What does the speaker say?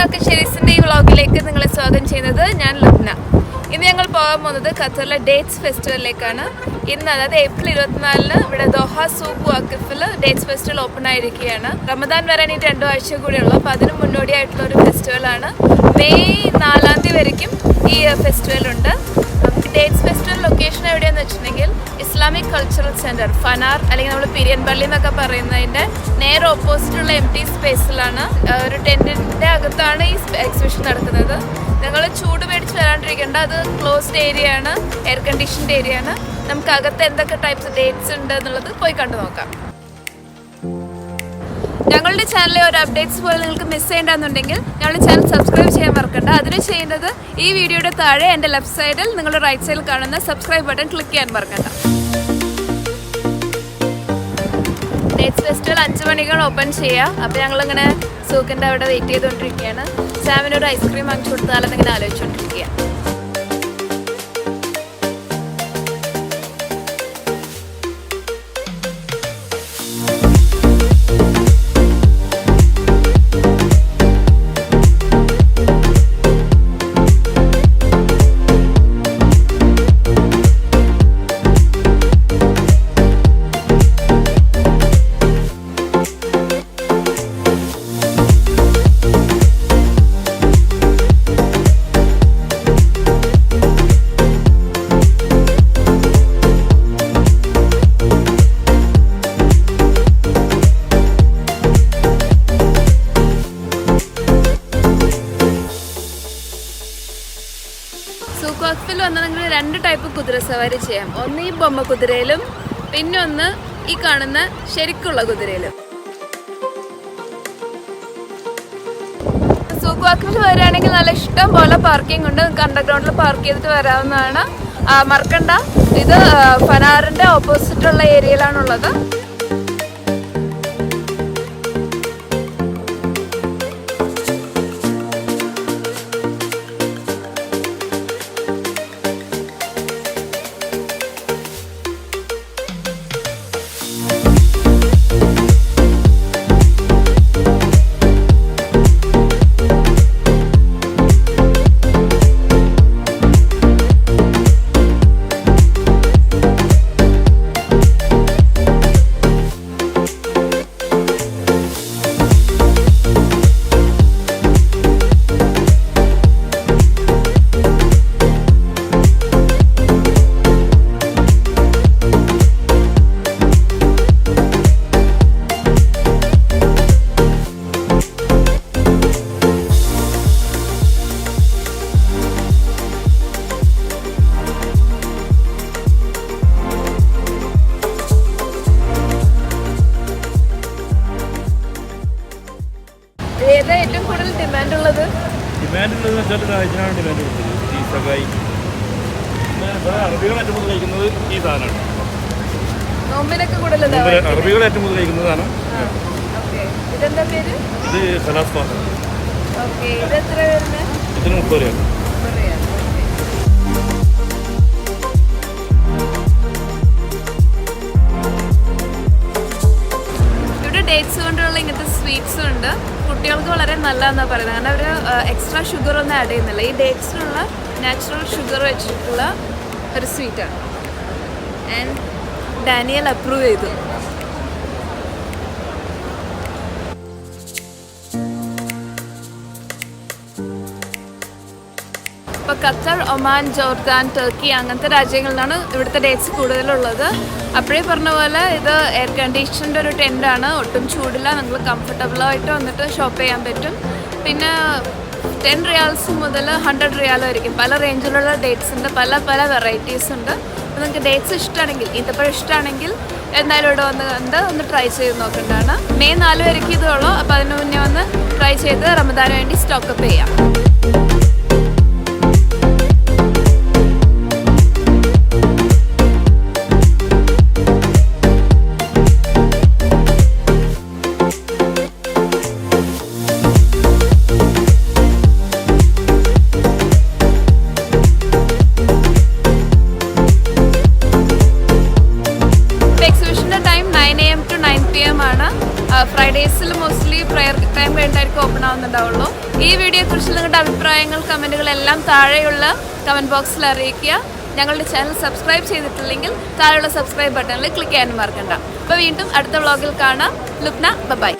കാക്കശ്ശേരീസിന്റെ ഈ വ്ളോഗിലേക്ക് നിങ്ങളെ സ്വാഗതം ചെയ്യുന്നത് ഞാൻ ലബ്ന. ഇന്ന് ഞങ്ങൾ പോകാൻ പോകുന്നത് ഖത്തറിലെ ഡേറ്റ്സ് ഫെസ്റ്റിവലിലേക്കാണ്. ഇന്ന് അതായത് ഏപ്രിൽ 24-ന് ഇവിടെ ദോഹ സൂഖ് വാക്കിഫിൽ ഡേറ്റ്സ് ഫെസ്റ്റിവൽ ഓപ്പൺ ആയിരിക്കുകയാണ്. റമദാൻ വരാൻ ഇനി 2 ആഴ്ച കൂടിയുള്ളൂ. അപ്പോൾ അതിന് മുന്നോടിയായിട്ടുള്ള ഒരു ഫെസ്റ്റിവലാണ്. മെയ് 4-ാം തീയതി വരയ്ക്കും ഈ ഫെസ്റ്റിവൽ ഉണ്ട്. ഡേറ്റ്സ് ഫെസ്റ്റിവൽ ലൊക്കേഷൻ എവിടെയാണെന്ന് വെച്ചിട്ടുണ്ടെങ്കിൽ ഇസ്ലാമിക് കൾച്ചറൽ സെൻറ്റർ ഫനാർ, അല്ലെങ്കിൽ നമ്മൾ പിരിയൻ പള്ളി എന്നൊക്കെ പറയുന്നതിൻ്റെ നേരെ ഓപ്പോസിറ്റുള്ള എംപ്റ്റി സ്പേസിലാണ്. ഒരു ടെൻറ്റിൻ്റെ അകത്താണ് ഈ എക്സിബിഷൻ നടക്കുന്നത്. നിങ്ങൾ ചൂട് പേടിച്ച് വരാണ്ടിരിക്കേണ്ട, അത് ക്ലോസ്ഡ് ഏരിയ ആണ്, എയർ കണ്ടീഷൻഡ് ഏരിയ ആണ്. നമുക്ക് അകത്ത് എന്തൊക്കെ ടൈപ്സ് ഡേറ്റ്സ് ഉണ്ട് എന്നുള്ളത് പോയി കണ്ടു നോക്കാം. ഞങ്ങളുടെ ചാനലിലെ ഒരു അപ്ഡേറ്റ്സ് പോലെ നിങ്ങൾക്ക് മിസ് ചെയ്യേണ്ടെന്നുണ്ടെങ്കിൽ ഞങ്ങളുടെ ചാനൽ സബ്സ്ക്രൈബ് ചെയ്യാൻ മറക്കണ്ട. അതിന് ചെയ്യുന്നത് ഈ വീഡിയോയുടെ താഴെ എൻ്റെ ലെഫ്റ്റ് സൈഡിൽ നിങ്ങളുടെ റൈറ്റ് സൈഡിൽ കാണുന്ന സബ്സ്ക്രൈബ് ബട്ടൺ ക്ലിക്ക് ചെയ്യാൻ മറക്കണ്ട. ഡേറ്റ്സ് ഫെസ്റ്റിവൽ 5 മണിക്കാണ് ഓപ്പൺ ചെയ്യുക. അപ്പോൾ ഞങ്ങളിങ്ങനെ സൂക്കിൻ്റെ അവിടെ വെയിറ്റ് ചെയ്തുകൊണ്ടിരിക്കുകയാണ്. സാമിനൊരു ഐസ്ക്രീം വാങ്ങിച്ചു കൊടുത്താലെന്നിങ്ങനെ ആലോചിച്ചുകൊണ്ടിരിക്കുകയാണ്. സൂഖ് വാക്കിഫിൽ വന്നാൽ നിങ്ങൾ 2 ടൈപ്പ് കുതിര സവാരി ചെയ്യാം. ഒന്ന് ഈ ബൊമ്മ കുതിരയിലും, പിന്നെ ഒന്ന് ഈ കാണുന്ന ശരിക്കുള്ള കുതിരയിലും. സൂഖ് വാക്കിഫിൽ വരികയാണെങ്കിൽ നല്ല ഇഷ്ടം പോലെ പാർക്കിംഗ് ഉണ്ട്. നിങ്ങൾക്ക് അണ്ടർഗ്രൗണ്ടിൽ പാർക്ക് ചെയ്തിട്ട് വരാവുന്നതാണ്. മറക്കണ്ട, ഇത് ഫനാറിന്റെ ഓപ്പോസിറ്റുള്ള ഏരിയയിലാണുള്ളത്. ഏതാ ഏറ്റവും കൂടുതൽ ഡിമാൻഡ് ഉള്ളത്? അറബികൾ ഏറ്റവും കൂടുതൽ കഴിക്കുന്നത് ഈ സാധനമാണ്. നോമ്പിനൊക്കെ കൂടുതൽ അറബികൾ ഏറ്റവും കൂടുതൽ കഴിക്കുന്നതാണ്. ഇതെന്താ പേര്? ഇത് സലാസ്ഫ. ഇത് എത്ര വരുന്നത്? ഇതിന് 30 രൂപ. ഇവിടെ ഡേറ്റ്സ് കൊണ്ടുള്ള ഇങ്ങനത്തെ സ്വീറ്റ്സും ഉണ്ട്. കുട്ടികൾക്ക് വളരെ നല്ലതെന്നാണ് പറയുന്നത്. കാരണം അവർ എക്സ്ട്രാ ഷുഗർ ഒന്നും ആഡ് ചെയ്യുന്നില്ല. ഈ ഡേറ്റ്സിലുള്ള നാച്ചുറൽ ഷുഗർ വെച്ചിട്ടുള്ള ഒരു സ്വീറ്റാണ്. ആൻഡ് ഡാനിയൽ അപ്രൂവ് ചെയ്തു. ഇപ്പോൾ ഖത്തർ, ഒമാൻ, ജോർദാൻ, ടർക്കി അങ്ങനത്തെ രാജ്യങ്ങളിലാണ് ഇവിടുത്തെ ഡേറ്റ്സ് കൂടുതലുള്ളത്. അപ്പോഴേ പറഞ്ഞ പോലെ ഇത് എയർ കണ്ടീഷൻ്റെ ഒരു ടെൻ്റാണ്. ഒട്ടും ചൂടില്ല. നിങ്ങൾ കംഫർട്ടബിളായിട്ട് വന്നിട്ട് ഷോപ്പ് ചെയ്യാൻ പറ്റും. പിന്നെ 10 റിയാൽസ് മുതൽ 100 റിയാൽ വരെയും പല റേഞ്ചിലുള്ള ഡേറ്റ്സിൻ്റെ പല വെറൈറ്റീസ് ഉണ്ട്. അപ്പോൾ നിങ്ങൾക്ക് ഡേറ്റ്സ് ഇഷ്ടമാണെങ്കിൽ, ഈത്തപ്പഴം ഇഷ്ടമാണെങ്കിൽ എന്തായാലും ഇവിടെ ഒന്ന് ട്രൈ ചെയ്ത് നോക്കേണ്ടതാണ്. മെയ് 4 വരെയ്ക്ക് ഇതുള്ളൂ. അപ്പോൾ അതിന് മുന്നേ വന്ന് ട്രൈ ചെയ്ത് റമദാന് വേണ്ടി സ്റ്റോക്കപ്പ് ചെയ്യാം. ഫ്രൈഡേസിൽ മോസ്റ്റ്ലി പ്രയർ ടൈം കഴിഞ്ഞിട്ടായിരിക്കും ഓപ്പൺ ആവുന്നുണ്ടാവുള്ളൂ. ഈ വീഡിയോയെക്കുറിച്ച് നിങ്ങളുടെ അഭിപ്രായങ്ങൾ കമൻറ്റുകളെല്ലാം താഴെയുള്ള കമൻറ്റ് ബോക്സിൽ അറിയിക്കുക. ഞങ്ങളുടെ ചാനൽ സബ്സ്ക്രൈബ് ചെയ്തിട്ടില്ലെങ്കിൽ താഴെയുള്ള സബ്സ്ക്രൈബ് ബട്ടണിൽ ക്ലിക്ക് ചെയ്യാനും മറക്കണ്ട. അപ്പോൾ വീണ്ടും അടുത്ത വ്ളോഗിൽ കാണാം. ലുബ്ന, ബൈ.